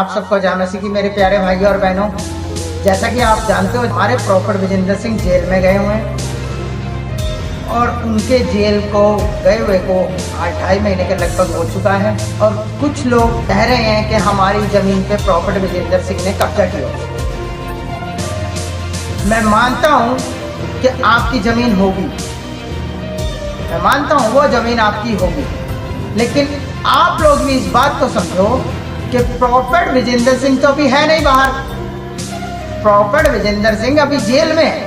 आप सबको जय मसीह की मेरे प्यारे भाई और बहनों, जैसा कि आप जानते हो हमारे प्रॉफिट विजेंद्र सिंह जेल में गए हुए हैं और उनके जेल को गए हुए को 2.5 महीने के लगभग हो चुका है। और कुछ लोग कह रहे हैं कि हमारी जमीन पे प्रॉफिट विजेंद्र सिंह ने कब्जा किया। मैं मानता हूं कि आपकी जमीन होगी, मैं मानता हूं वो जमीन आपकी होगी, लेकिन आप लोग भी इस बात को समझो कि प्रॉफिट विजेंद्र सिंह तो अभी है नहीं बाहर, प्रॉफिट विजेंद्र सिंह अभी जेल में है।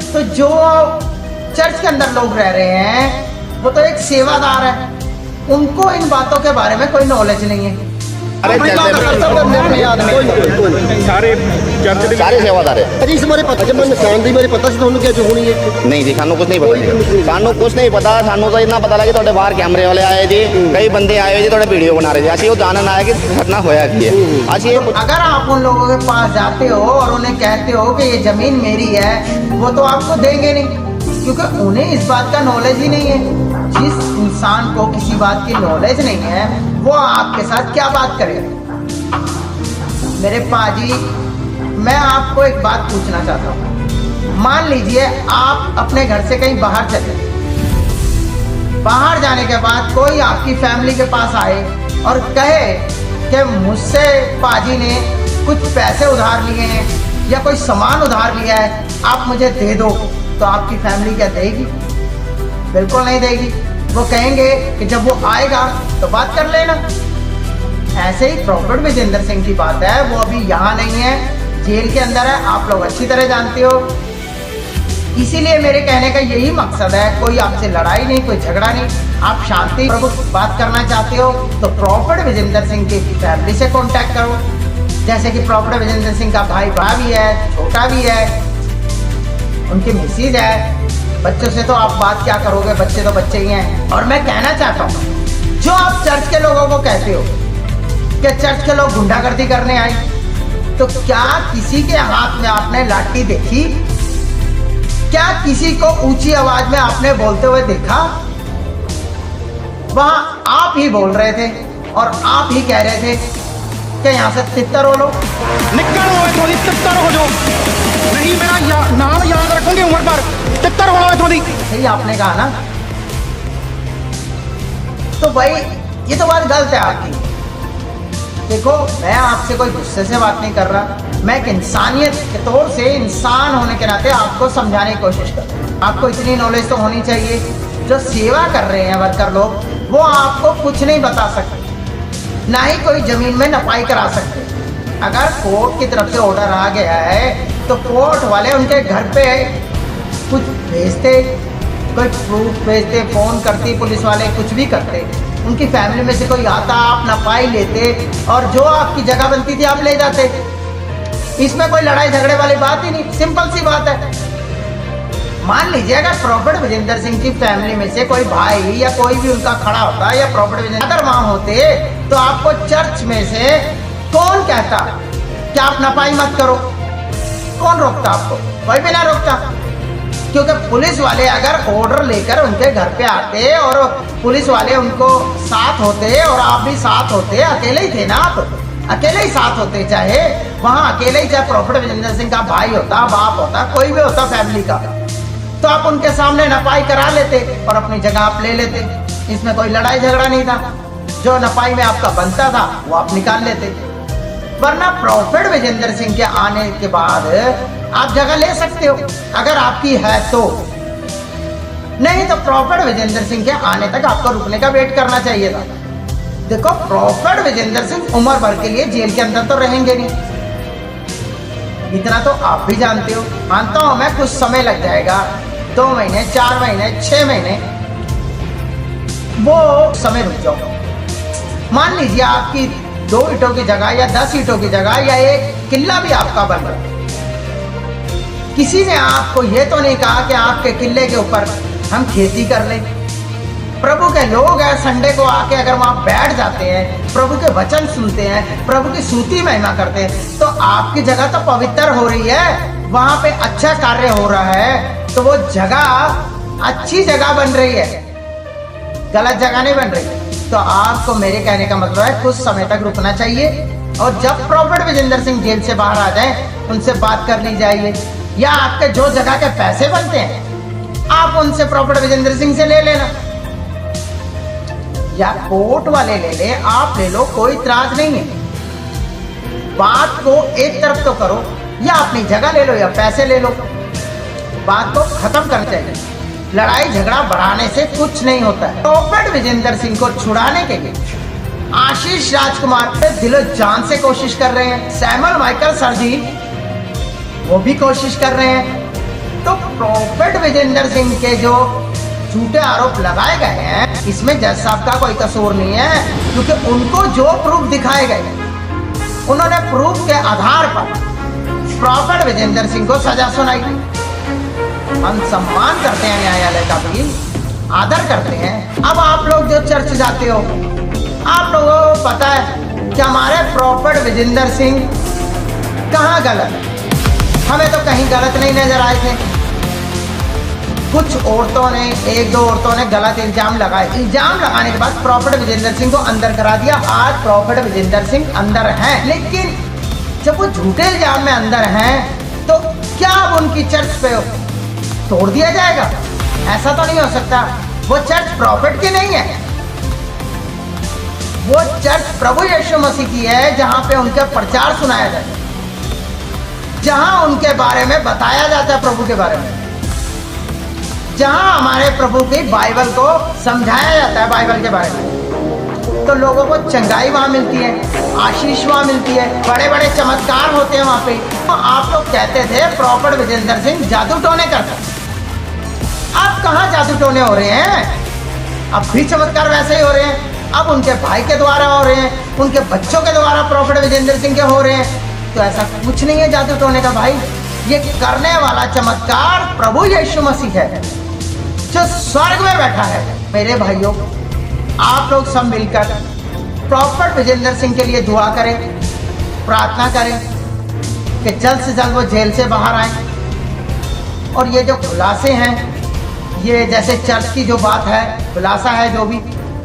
तो जो चर्च के अंदर लोग रह रहे हैं वो तो एक सेवादार है, उनको इन बातों के बारे में कोई नॉलेज नहीं है। ਸਾਰੇ ਸੇਵਾਦਾਰ ਹੈ ਅਜੀ ਇਸ ਬਾਰੇ ਪਤਾ ਕਿ ਮੈਂ ਨਿਸ਼ਾਨਦੇਹੀ ਬਾਰੇ ਪਤਾ ਸੀ ਤੁਹਾਨੂੰ ਕਿ ਅੱਜ ਹੋਣੀ ਹੈ? ਨਹੀਂ ਜੀ, ਸਾਨੂੰ ਕੁਝ ਨਹੀਂ ਪਤਾ, ਸਾਨੂੰ ਕੁਝ ਨਹੀਂ ਪਤਾ। ਸਾਨੂੰ ਤਾਂ ਇੰਨਾ ਪਤਾ ਲੱਗਾ ਤੁਹਾਡੇ ਬਾਹਰ ਕੈਮਰੇ ਵਾਲੇ ਆਏ ਜੀ, ਕਈ ਬੰਦੇ ਆਏ ਜੀ, ਤੁਹਾਡੇ ਵੀਡੀਓ ਬਣਾ ਰਹੇ ਜੀ। ਅਸੀਂ ਉਹ जानना आए कि घटना होया की है। ਅਸੀਂ अगर आप उन लोगों के पास जाते हो और उन्हें कहते हो कि ये जमीन मेरी है, वो तो आपको देंगे नहीं, क्योंकि उन्हें इस बात का नॉलेज ही नहीं है। जिस इंसान को किसी बात की नॉलेज नहीं है वो आपके साथ क्या बात करेगा। मेरे पाजी, मैं आपको एक बात पूछना चाहता हूँ। मान लीजिए आप अपने घर से कहीं बाहर चले, बाहर जाने के बाद कोई आपकी फैमिली के पास आए और कहे कि मुझसे पाजी ने कुछ पैसे उधार लिए हैं या कोई सामान उधार लिया है, आप मुझे दे दो, तो आपकी फैमिली क्या देगी? बिल्कुल नहीं देगी। वो कहेंगे कि जब वो आएगा तो बात कर लेना। ऐसे ही प्रॉफिट विजेंद्र सिंह की बात है, वो अभी यहाँ नहीं है, जेल के अंदर है, आप लोग अच्छी तरह जानते हो। इसीलिए मेरे कहने का यही मकसद है, कोई आपसे लड़ाई नहीं, कोई झगड़ा नहीं। आप शांति प्रभु बात करना चाहते हो तो प्रॉफिट विजेंद्र सिंह की फैमिली से कांटेक्ट करो। जैसे कि प्रॉफिट विजेंद्र सिंह का भाई भी है, छोटा भी है, उनकी मिसेज है। बच्चों से तो आप बात क्या करोगे, बच्चे तो बच्चे ही हैं। और मैं कहना चाहता हूँ, जो आप चर्च के लोगों को कहते हो कि चर्च के लोग गुंडागर्दी करने आए, तो क्या किसी के हाथ में आपने लाठी देखी? क्या किसी को ऊंची आवाज में आपने बोलते हुए देखा? वहां आप ही बोल रहे थे और आप ही कह रहे थे कि यहाँ से तितर हो लो, निकल हो इथों दी, तितर हो जाओ, नहीं मेरा नाम याद रखोगे उम्र भर, तितर हो इथों दी। सही आपने कहा ना। तो भाई ये तो बात गलत है आपकी। देखो, मैं आपसे कोई गुस्से से बात नहीं कर रहा, मैं एक इंसानियत के तौर से, इंसान होने के नाते आपको समझाने की कोशिश कर रहा हूँ। आपको इतनी नॉलेज तो होनी चाहिए, जो सेवा कर रहे हैं वर्कर लोग, वो आपको कुछ नहीं बता सकते, ना ही कोई जमीन में नपाई करा सकते। अगर कोर्ट की तरफ से ऑर्डर आ गया है तो कोर्ट वाले उनके घर पे कुछ भेजते, कोई प्रूफ भेजते, फोन करती पुलिस वाले, कुछ भी करते, उनकी फैमिली में से कोई आता, आप नपाई लेते और जो आपकी जगह बनती थी आप ले जाते। इसमें कोई लड़ाई झगड़े वाली बात ही नहीं, सिंपल सी बात है। मान लीजिए अगर प्रॉफिट विजेंद्र सिंह की फैमिली में से कोई भाई या कोई भी उनका खड़ा होता या प्रॉफिट विजेंद्र अगर वहां होते, तो आपको चर्च में से कौन कहता कि आप नपाई मत करो? कौन रोकता आपको? कोई भी ना रोकता, क्योंकि पुलिस वाले अगर ऑर्डर लेकर उनके घर पे आते और पुलिस वाले उनको साथ होते और आप भी साथ होते, अकेले ही थे ना, आप अकेले ही साथ होते, चाहे वहां अकेले ही, चाहे प्रॉफिट विजेंद्र सिंह का भाई होता, बाप होता, कोई भी होता फैमिली का, तो आप उनके सामने नपाई करा लेते और अपनी जगह आप ले लेते। इसमें कोई लड़ाई झगड़ा नहीं था। जो नपाई में आपका बनता था वो आप निकाल लेते। वरना प्रॉफिट विजेंद्र सिंह के आने के बाद आप जगह ले सकते हो अगर आपकी है तो, नहीं तो प्रॉफिट विजेंद्र सिंह के आने तक आपको रुकने का वेट करना चाहिए था। देखो, प्रॉफिट विजेंद्र सिंह उम्र भर के लिए जेल के अंदर तो रहेंगे नहीं, इतना तो आप भी जानते हो। मानता हूं मैं कुछ समय लग जाएगा, 2 महीने, 4 महीने, 6 महीने, वो समय रुक जाओ। मान लीजिए आपकी 2 ईंटों की जगह या 10 ईंटों की जगह या एक किला भी आपका बन रहा है। किसी ने आपको ये तो नहीं कहा कि आपके किले के ऊपर हम खेती कर लें। प्रभु के लोग हैं, संडे को आके अगर वहां बैठ जाते हैं, प्रभु के वचन सुनते हैं, प्रभु की स्तुति महिमा करते हैं, तो आपकी जगह तो पवित्र हो रही है, वहां पे अच्छा कार्य हो रहा है, तो वो जगह अच्छी जगह बन रही है, गलत जगह नहीं बन रही। तो आपको मेरे कहने का मतलब है कुछ समय तक रुकना चाहिए और जब प्रॉफिट विजेंद्र सिंह जेल से बाहर आ जाए उनसे बात कर ली जाइए, या आपके जो जगह के पैसे बनते हैं आप उनसे प्रॉफिट विजेंद्र सिंह से ले लेना, या कोर्ट वाले ले ले, आप ले लो, कोई इतराज नहीं है। बात को एक तरफ तो करो, या अपनी जगह ले लो या पैसे ले लो, बात को खत्म करना चाहिए। लड़ाई झगड़ा बढ़ाने से कुछ नहीं होता है। प्रॉफिट विजेंद्र सिंह को छुड़ाने के लिए आशीष राजकुमार पे दिलो जान से कोशिश कर रहे हैं, सैमुअल माइकल सर जी वो भी कोशिश कर रहे हैं। तो प्रॉफिट विजेंद्र सिंह के जो झूठे आरोप लगाए गए हैं इसमें जज साहब का कोई कसूर नहीं है, क्योंकि उनको जो प्रूफ दिखाए गए उन्होंने प्रूफ के आधार पर प्रॉफिट विजेंद्र सिंह को सजा सुनाई। हम सम्मान करते हैं न्यायालय का भी, आदर करते हैं। अब आप लोग जो चर्च जाते हो, आप लोगों को पता है कि हमारे प्रॉफिट विजेंद्र सिंह कहाँ गलत है, हमें तो कहीं गलत नहीं नजर आए थे। कुछ औरतों ने, एक दो औरतों ने गलत इल्जाम लगाए, इल्जाम लगाने के बाद प्रॉफिट विजेंद्र सिंह को अंदर करा दिया। आज प्रॉफिट विजेंद्र सिंह अंदर हैं, लेकिन जब वो झूठे इल्जाम में अंदर हैं तो क्या अब उनकी चर्च पे तोड़ दिया जाएगा? ऐसा तो नहीं हो सकता। वो चर्च प्रॉफिट की नहीं है, वो चर्च प्रभु यीशु मसीह की है, जहां पे उनका प्रचार सुनाया जाता है, जहां उनके बारे में बताया जाता है, प्रभु के बारे में, जहां हमारे प्रभु की बाइबल को समझाया जाता है, बाइबल के बारे में। तो लोगों को चंगाई वहां मिलती है, आशीष वहां मिलती है, बड़े बड़े चमत्कार होते हैं वहां पे। तो आप लोग कहते थे प्रॉफिट विजेंद्र सिंह जादू टोने करता, अब कहाँ जादू टोने हो रहे हैं? अब भी चमत्कार वैसे ही हो रहे हैं। अब उनके भाई के द्वारा हो रहे हैं, उनके बच्चों के द्वारा प्रॉफिट विजेंद्र सिंह के हो रहे हैं। तो ऐसा कुछ नहीं है जादू टोने का भाई, ये करने वाला चमत्कार प्रभु यीशु मसीह है जो स्वर्ग में बैठा है। मेरे भाइयों, आप लोग सब मिलकर प्रॉफिट विजेंद्र सिंह के लिए दुआ करें, प्रार्थना करें कि जल्द से जल्द वो जेल से बाहर आए। और ये जो खुलासे हैं, ये जैसे चर्च की जो बात है, खुलासा है, जो भी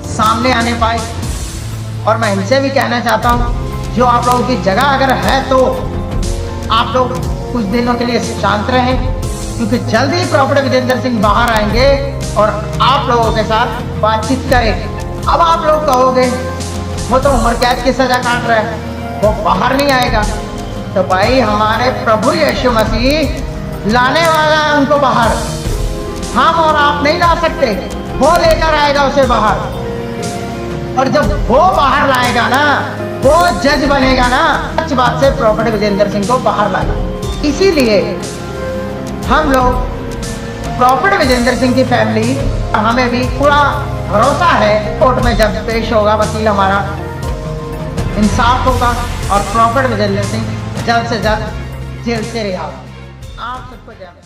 सामने आने पाए। और मैं इनसे भी कहना चाहता हूँ, जो आप लोगों की जगह अगर है तो आप लोग कुछ दिनों के लिए शांत रहें, क्योंकि जल्दी ही प्रॉफिट विजेंद्र सिंह बाहर आएंगे और आप लोगों के साथ बातचीत करेंगे। अब आप लोग कहोगे वो तो उम्र कैद की सजा काट रहा है, वो बाहर नहीं आएगा। तो भाई हमारे प्रभु यीशु मसीह लाने वाला है उनको बाहर, हम और आप नहीं ला सकते, वो लेकर आएगा उसे बाहर। और जब वो बाहर लाएगा ना, वो जज बनेगा ना, सच बात से प्रॉफिट विजेंद्र सिंह को बाहर लाएगा। इसीलिए हम लोग प्रॉफिट विजेंद्र सिंह की फैमिली, हमें भी पूरा भरोसा है कोर्ट में जब पेश होगा वकील हमारा, इंसाफ होगा और प्रॉफिट विजेंद्र सिंह जल्द से जल्द जेल से रिहा होगा। आप सबको जय।